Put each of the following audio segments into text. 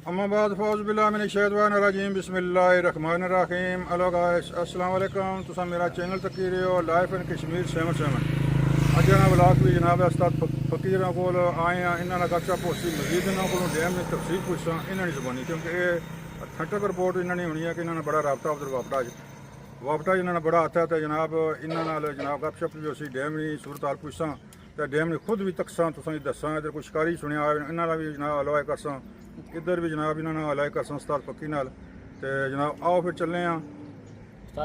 अम्माबाद फौज बिल्लाह मिनश शैतानिर रजीम बिस्मिल्लाहिर्रहमानिर्रहीम। Hello guys, अस्सलाम वालेकुम। तुसा मेरा चैनल तक रहे हो लाइफ इन कश्मीर 7 अज ना ब्लॉग भी जनाब उस्ताद फकीर को आए हैं। इन्होंने गपशप होसी मजीद इन्होंने को डैम की तफसील पूछा इन्होंने जबानी, क्योंकि ये अथेंटिक रिपोर्ट इन्होंने होनी है कि इन्होंने बड़ा रबता उधर वापटा इन्होंने बड़ा आता है। तो जनाब इन्होंने जनाब गपशप भी होसी डैम की सूरत हाल पूछा, तो डैम की खुद भी तकसा तुसें दसा। इधर कुछ शिकारी सुनिया इन्होंने भी जनाब हलवाए करसा, इधर भी जनाब इन्होंने हलाए करसा उस्ताद फकी नाल। तो जनाब आओ फिर चलने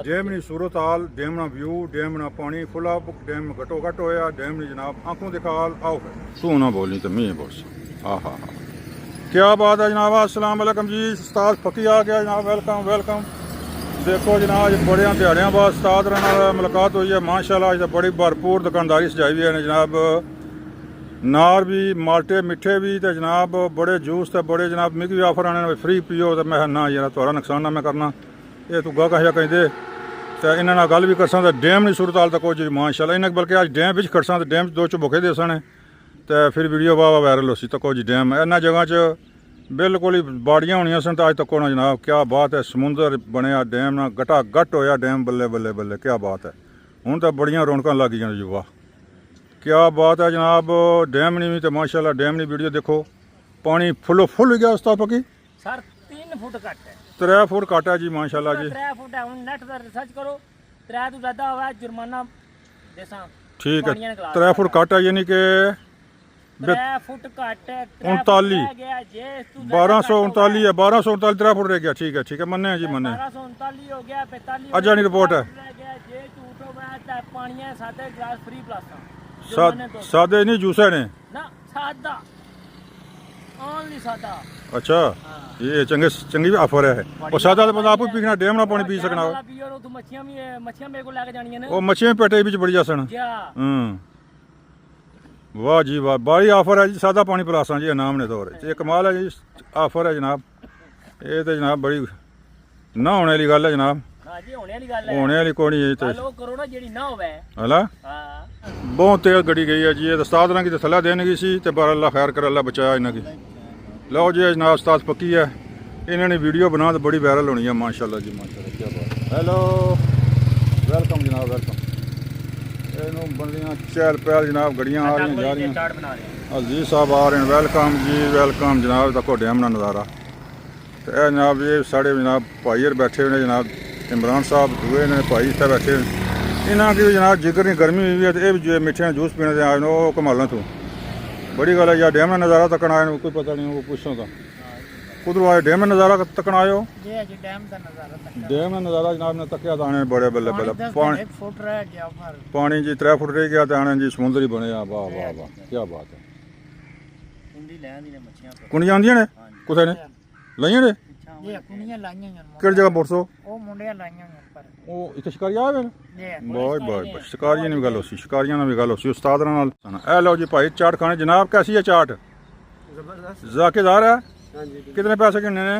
डैम की सूरत हाल, डैम ना व्यू, डैम ना पानी फुला डैम घटो घट होया, डैम की जनाब आंखों दिखा हाल। आओ फिर तू ना बोली तो मैं बोल हाँ हाँ हाँ क्या बात है जनाब। अस्सलाम वालेकुम जी, उस्ताद फकी आ गया जनाब। Welcome welcome. देखो जनाब बड़े दिहाड़ियां बाद उस्ताद नाल मुलाकात हुई है माशाल्लाह। अज बड़ी भरपूर दुकानदारी सजाई हुई है जनाब, नार भी माल्टे मिठे भी, तो जनाब बड़े जूस तो बड़े जनाब मिगी भी ऑफर आने फ्री पियो। तो मैं ना यार थोड़ा नुकसान ना मैं करना, ये तू गा कहा कहीं दे। तो इन्होंने गल भी करसा, तो डैम की सूरत हाल तक जी माशाल्लाह। इन्हें बल्कि अज डैम भी खड़सा, तो डैम दो चुबके दे सने, तो फिर वीडियो वाह वायरल हो सी तको जी डैम इन्होंने जगह च बिल्कुल ही बाड़ियाँ होनिया सन। तो अज तक ना जनाब क्या बात है, समुंदर बनया डैम ना गटा गट होया डैम, बल्ले बल्ले बल्ले क्या बात है। हूँ तो बड़िया रौनक लग गई जी, वाह क्या बात है जनाब। डैम नहीं तो माशाल्लाह डैम की वीडियो देखो, पानी फुलो फुल हो गया उस्ताद फकी सर 3 फुट घट है, 3 फुट घट है जी माशाल्लाह जी। 3 फुट है, हुन नेट पर रिसर्च करो 3 तो ज्यादा हुआ जुर्माना देसा। ठीक है 3 फुट घट है, यानी कि 3 फुट घट है, 39 1239 है, 1239 3 फुट रह गया। ठीक है मन्ने जी मन्ने 1239 हो गया, 45 अज आनी रिपोर्ट है। रह गया। जे झूठ होवे तो पानी है सादे ग्लास फ्री प्लस सादे नहीं जूसे ने ना सादा ओनली सादा। अच्छा ये चंगी ऑफर है। और सादा तो बंदा आप पीना डैम ना पानी पी सकना। मच्छियां मेरे को लेके जानी है, वो मच्छियां पेटे भी बड़ी जासन। वाह जी वाह, बड़ी ऑफर है जी। सादा पानी पिलासा जी इनाम ने तौर ये कमाल है जी, ऑफर है जनाब। ये तो जनाब बड़ी ना होने वाली गल है जनाब, होने वाली कोई नहीं है हला। बहुत तेज गड़ी गई है जी, ये उस्ताद की तो सलाह देने की सी, तो बार अल्लाह खैर कर अल्लाह बचाया इन्हों की। लो जी जनाब उस्ताद पक्की है, इन्होंने वीडियो बना तो बड़ी वायरल होनी है माशाल्लाह जी माशाल्लाह क्या बात। हेलो वेलकम जनाब वेलकम। इन्हों बंदियां चहल पहल जनाब गड्डियां आ रही जा रही। अजीज साहब आ रहे हैं, वेलकम जी वेलकम जनाब। देखो डैम का नज़ारा। तो यह जनाब ये साढ़े जनाब भाई बैठे हुए जनाब, इमरान साहब दुए ने भाई इतने बैठे इन्हों की भी जनाब जिगर नहीं गर्मी हुई है, तो ये भी मिठे जूस पीने से आए वो कमालों तू बड़ी गल है यार। डैम का नज़ारा तकन आए कोई पता नहीं, वो पूछो तो कुदरों आए डैम का नज़ारा तकन आयो। डैम का नज़ारा जनाब ने तकिया तो आने बड़े बल्ले बल्ले पानी जी 3 फुट रह गया, तो आने जी समुंदर ही बने। वाह वाह वाह क्या बात है। कुंडियां आंदियां ने कुत्थे ने लाइयां ने किहड़ी जगह बोरसो वो इतने शिकारी आए बहुत बहुत शिकारियों ने भी गल हो सी, शिकारियों ने भी गल हो सी उस्ताद नाल। ए लो जी भाई चाट खाने जनाब, कैसी है चाट? जाकेदार है। कितने पैसे किन्ने ने?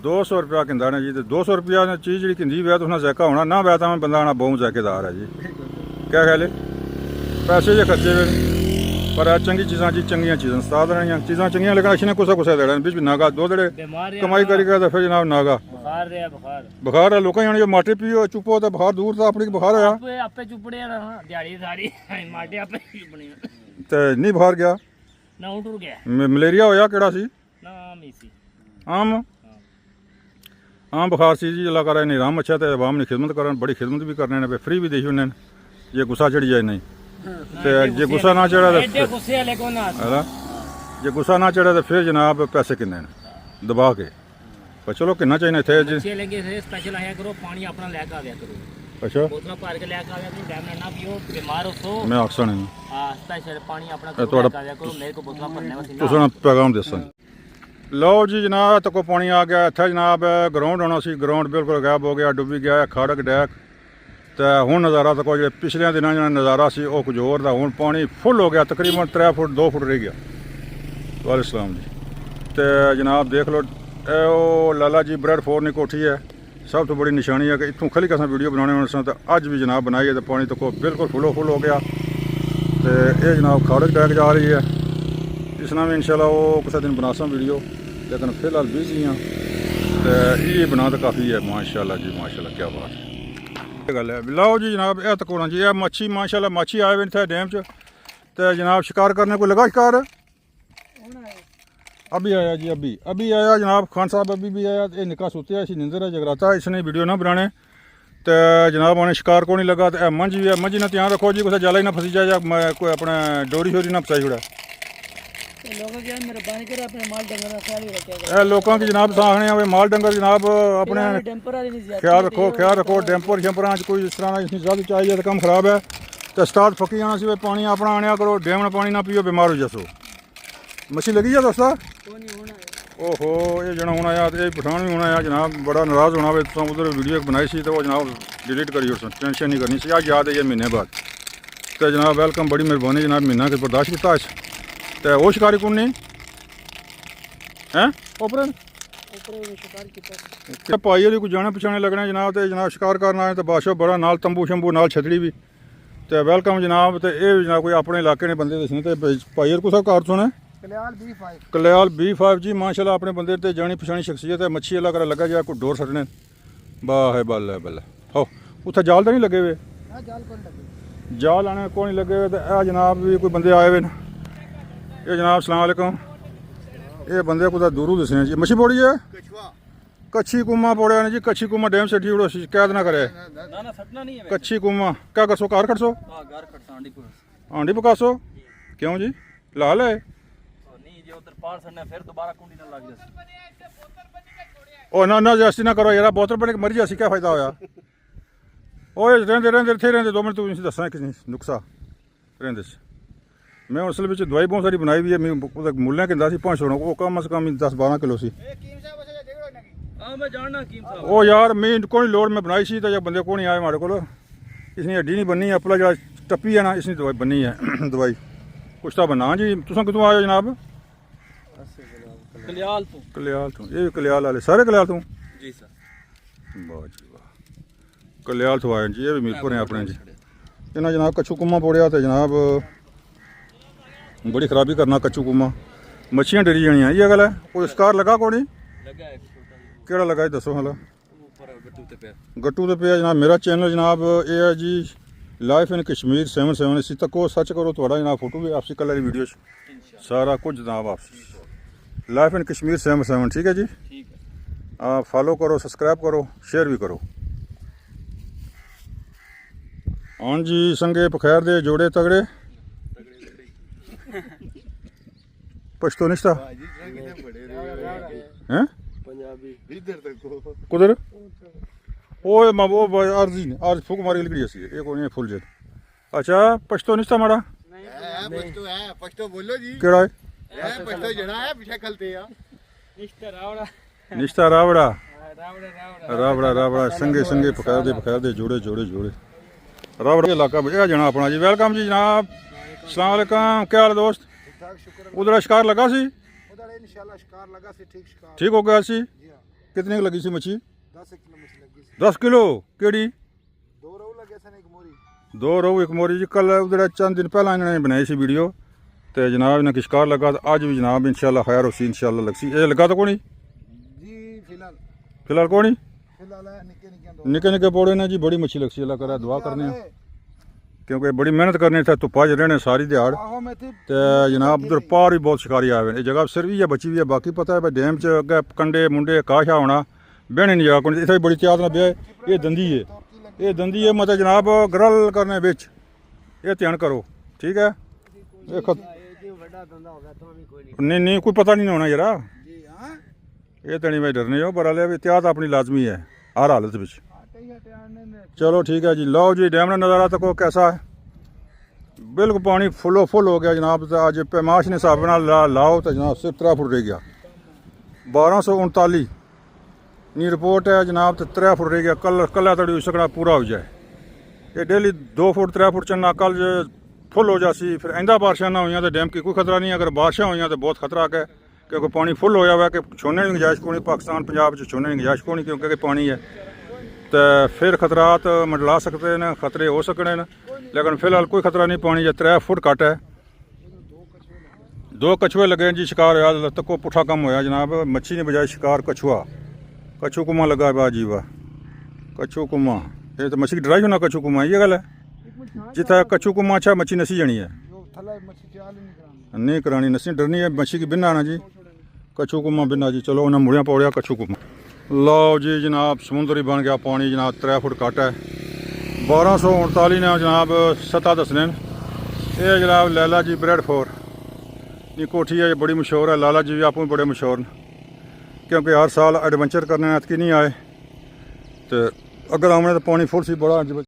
200 रुपया किंदा ने जी। तो 200 रुपया ने चीज़ जी किंदी वै तो उसने जैका होना ना वै तो बंदा आना बहुत जैकेदार है जी। क्या ख्याल है? पैसे जे खर्चे हुए पर चंगी चीज़ां जी चंगियां चीज़ां उस्ताद रहियां चीज़ां चंगियां, लेकिन अच्छे ने कुछ देना बिच नागा दो देड़े कमाई करी गया तो फिर जनाब नागा बुखार है लोगों जो माटे पियो चुपो तो बुखार दूर था अपनी बुखार होया तो नहीं बुखार गया मलेरिया होया केड़ा सी आम बुखार सी जी। अल्लाह करे नहीं राम अच्छा, तो आवाम ने खिदमत करन बड़ी खिदमत भी करने ने फ्री भी देखी उन्हें जे गुस्सा चढ़ी जाए नहीं तो जे गुस्सा ना चढ़ा तो जे गुस्सा ना चढ़ा तो फिर जनाब पैसे किन्ने दबा के पर चलो किन्ना चाहिए थे जी। अच्छा मैं आखसा नहीं पैगाम दसा। लो जी जनाब तको पानी आ गया इतना जनाब ग्राउंड होना सी, ग्राउंड बिल्कुल गायब हो गया डुबी गया खड़क डैक। तो हूँ नज़ारा तको जो पिछले दिनों जो नज़ारा से वह कुछ होर था, हूँ पानी फुल हो गया तकरीबन 3 फुट 2 फुट रह गया। वालेकुम जी। तो जनाब देख लो लाला जी ब्रेड फोरनी कोठी है, सब तो बड़ी निशानी है कि इतों खली कसा वीडियो बनाने वाले सन, तो अज भी जनाब बनाई है तो पानी तको बिल्कुल फुल हो गया। तो ये जनाब खड़क डैक जा रही है, किसना भी इंशाल्लाह वो किसी दिन बनासा वीडियो, लेकिन फिलहाल बिजी हाँ। तो ये बना तो काफ़ी है माशाल्लाह जी, माशाल्लाह क्या बात है। गल है लाओ जी जनाब, यह तकोना जी, यह मच्छी माशाल्लाह मच्छी आए हुए थे डैम च। तो जनाब शिकार करने को लगा शिकार अभी आया जी, अभी आया जनाब, खान साहब अभी भी आया। ये निका सुत्या इसी निंदर है जगराता, इसने वीडियो ना बनाने। तो जनाब उन्हें शिकार को नहीं लगा। तो मंझ भी है, मंझी ना ध्यान रखो जी, कुछ जाला ही ना फसी जाए, या कोई अपना डोरी शोरी ना फसाई छुड़ा। लोगों की जनाब साखने माल डंगर जनाब अपने ख्याल रखो डैंपर शैंपर कोई इस तरह इतनी ज़्यादा चाहिए तो कम खराब है। तो स्टार्ट फकी जाना सी, पानी अपना आने करो, डैम में पानी ना पियो, बीमार हो जासो। मछली लगी जा दोस्ता? ओहो ये जना होना यार, ये पठान भी होना यार जनाब, बड़ा नाराज़ होना वे। तुम उधर वीडियो बनाई सी तो वो जनाब डिलीट करी, उस टेंशन नहीं करनी सी, आज याद है ये महीने बाद। तो जनाब वेलकम, बड़ी मेहरबानी जनाब, महीना के बर्दाश्त किया। तो वो शिकारी कौन नहीं हैं ओपर पाई कोई जाने पछाने लगने जनाब। तो जनाब शिकार करना है तो बादशाह बड़ा नाल तंबू शंबू नाल छतरी भी। तो वेलकम जनाब। तो ये जनाब कोई अपने इलाके ने बंदे दसने। तो भाई को सब कार सुने कल्याल B5 जी माशाल्लाह, अपने बंदे ते जानी पछानी शख्सियत है। मच्छी अल्लाह करा लगा जा कोई डोर सटने वाह है बल्ले बल्ले। हो उत्थे जाल तो नहीं लगे हुए? जाल आने को नहीं लगे हुए। तो यह जनाब भी कोई बंदे आए हुए न। ये जनाब सलाम अलैकुम, ये बंदे कुछ दूरों दसने जी। मच्छी पौड़ी है कच्छी कुमा पौड़िया ने जी, कच्छी कुमा डैम से उड़ो कैद ना करे। कच्छी कुमा क्या करसो, कार खड़सो आंडी पकासो क्यों जी, लाल है ओ ना ना जैसी ना करो यार, बोतल बने मरी जासी क्या फायदा होया। ओए रहंदे रहंदे थे रहंदे 2 मिनट तू दसना कि नुकसा रहंदे। मैं असल में दवाई बहुत सारी बनाई हुई है, मुल्लें कहता सी 500 वो कम से कम 10-12 किलो सी। ओ यार मैं कोई लोड़ में बनाई सी तो जब बंदे को नहीं आए मारे को, इसने हड्डी नहीं बननी, अपना जो टप्पी है ना इसने दवाई बननी है दवाई कुछ तो बनना जी। तुम कितों आए हो जनाब? कल्याल तो ये कल्याल वाले सारे कल्याल तो जी सर। वाह जी वाह, कल्याल तो आए जी, ये भी मीरपुर है अपने जी। इन्हें जनाब कच्छू कुमा पौड़िया तो जनाब बड़ी खराबी करना कच्चू कुमा, मच्छियाँ डरी जानियां, ये गल है। कोई शिकार लगा को नहीं? केड़ा लगा है दसो हाल? गट्टू तो पे जनाब। मेरा चैनल जनाब ये है जी लाइफ इन कश्मीर 77। इसी तक को सर्च करो, थोड़ा जनाब फोटो भी आपसी कलर वीडियो सारा कुछ जनाब आप लाइफ इन कश्मीर 77 ठीक है जी। आप फॉलो करो, सब्सक्राइब करो, शेयर भी करो। हाँ जी संगे पखैर दे जोड़े तगड़े पश्तो निश्ता हैं कुदर ओए वो अर्जी आज फूक मारी लिखड़ी ऐसी है एक और फुल जेल। अच्छा पश्तो निश्ता माड़ा पश्तो बोलो जी, केड़ा है? पश्तो जड़ा है पीछे खलते हैं निश्ता रावड़ा रावड़ा रावड़ा संगे संगे पकड़ दे जोड़े जोड़े जोड़े रावड़ा इलाका यह जना अपना जी। वेलकम जी जनाब, अस्सलाम वालेकुम, क्या हाल है दोस्त? उधर शिकार लगा सी? उधर इंशाल्लाह शिकार लगा सी, ठीक शिकार ठीक हो गया सी? जी हां। कितने की लगी सी मच्छी? 10 किलो मछली लगी सी। 10 किलो केड़ी? 2 रोहू लगे सन, एक मोरी। 2 रोहू एक मोरी जी। कल उधर चंद दिन पहला इन्होंने बनाई सी वीडियो, तो जनाब इन्हें शिकार लगा। तो अज भी जनाब इंशाल्लाह खैर होसी, इंशाल्लाह लगसी। ये लगा तो को नहीं जी? फिलहाल को नहीं, फिलहाल निके निके पौड़े ने जी। बड़ी मच्छी लगसी, अल्लाह करे दुआ करने, क्योंकि बड़ी मेहनत करनी थे, धुप्पा च रहने सारी दिहाड़। तो जनाब उधर पार भी बहुत शिकारी आए हैं। जगह सिर भी है बची भी है, बाकी पता है भाई डैम च अगे कंडे मुंडे काशा होना बहने नहीं जगह को, इतने बड़ी त्याद ना ब्याह। ये दंदी है, ये दंदी है मतलब जनाब ग्रल करने बिच, ये ध्यान करो ठीक है। नहीं नहीं कोई पता नहीं होना जरा, ये तो नहीं भाई डरने हो, पर हाले एहतियात अपनी लाजमी है हर हालत में। चलो ठीक है जी। लो जी डैम का नज़ारा तको कैसा है? बिल्कुल पानी फुलो फुल हो गया जनाब। तो अज पैमाश ने हिसाब लाओ तो जनाब सिर्फ 3 फुट रह गया। 1239 नी रिपोर्ट है जनाब। तो 3 फुट रह गया, कल तड़ी सकना पूरा हो जाए। ये डेली 2 फुट 3 फुट चलना, कल फुल हो जासी। फिर इंदा बारिशां ना हुई तो डैम की कोई खतरा नहीं, अगर बारिशां हुई तो बहुत खतरा है, क्योंकि पानी फुल होया हुआ है कि छोड़ने की गुंजाइश को नहीं, पाकिस्तान पंजाब छोड़ने की गुंजाइश को नहीं, क्योंकि पानी है। तो फिर खतरात मंडला सकते हैं, खतरे हो सकते हैं, लेकिन फिलहाल कोई खतरा नहीं। पानी जो 3 फुट घट है, ਦੋ ਕਛੂਏ ਲੱਗੇ ਜੀ ਸ਼ਿਕਾਰ ਹੋਇਆ ਤੱਕੋ ਪੁੱਠਾ ਕੰਮ ਹੋਇਆ ਜਨਾਬ ਮੱਛੀ ਨੇ ਬਜਾਏ ਸ਼ਿਕਾਰ ਕਛੂਆ ਕਛੂ ਕੁਮਾ ਲੱਗਾ ਬਾ ਜੀ ਵਾ ਕਛੂ ਕੁਮਾ ਇਹ ਤਾਂ ਮੱਛੀ ਡਰਾਈ ਹੋਣਾ ਕਛੂ ਕੁਮਾ ਇਹ ਗੱਲ ਹੈ ਜਿੱਥੇ ਕਛੂ कुमा अच्छा मच्छी नसी जानी है जो थला मच्छी चाल ही नहीं करानी नहीं करानी नसी डरनी है मच्छी की बिना आना जी कछू कुमा बिना जी चलो उन्हें मुड़िया पौड़िया कछू कुमा लो जी जनाब समुंदर ही बन गया पानी जनाब 3 फुट घट है 1249 ने जनाब सतह दसने ये जनाब लैला जी ब्रेड फोर ये कोठी है ये बड़ी मशहूर है लाला जी भी आपू बड़े मशहूर ने क्योंकि हर साल एडवेंचर करने ऐतकी नहीं आए तो अगर आमने तो पानी फुल सी बड़ा